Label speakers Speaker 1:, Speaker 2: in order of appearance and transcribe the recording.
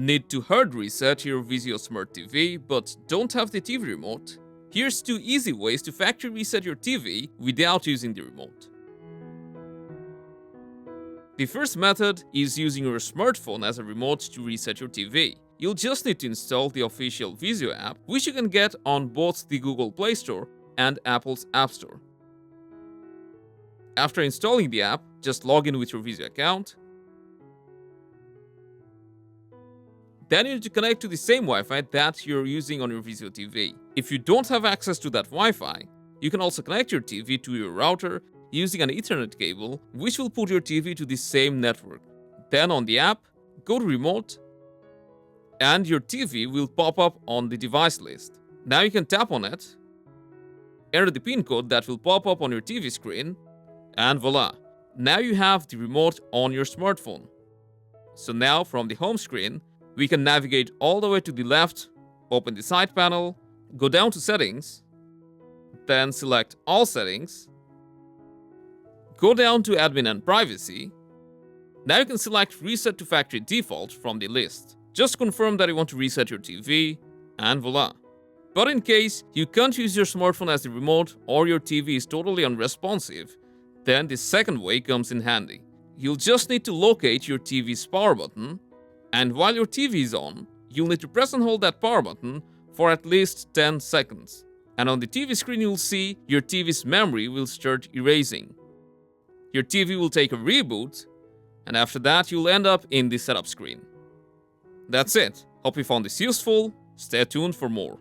Speaker 1: Need to hard reset your Vizio Smart TV but don't have the TV remote? Here's 2 easy ways to factory reset your TV without using the remote. The first method is using your smartphone as a remote to reset your TV. You'll just need to install the official Vizio app, which you can get on both the Google Play Store and Apple's App Store. After installing the app, just log in with your Vizio account. Then you need to connect to the same Wi-Fi that you're using on your Vizio TV. If you don't have access to that Wi-Fi, you can also connect your TV to your router using an Ethernet cable, which will put your TV to the same network. Then on the app, go to Remote, and your TV will pop up on the device list. Now you can tap on it, enter the PIN code that will pop up on your TV screen, and voila! Now you have the remote on your smartphone. So now from the home screen, we can navigate all the way to the left, open the side panel, go down to Settings, then select All Settings, go down to Admin and Privacy. Now you can select Reset to Factory Default from the list. Just confirm that you want to reset your TV, and voila. But in case you can't use your smartphone as the remote or your TV is totally unresponsive, then the second way comes in handy. You'll just need to locate your TV's power button, and while your TV is on, you'll need to press and hold that power button for at least 10 seconds. And on the TV screen you'll see your TV's memory will start erasing. Your TV will take a reboot, and after that you'll end up in the setup screen. That's it. Hope you found this useful. Stay tuned for more.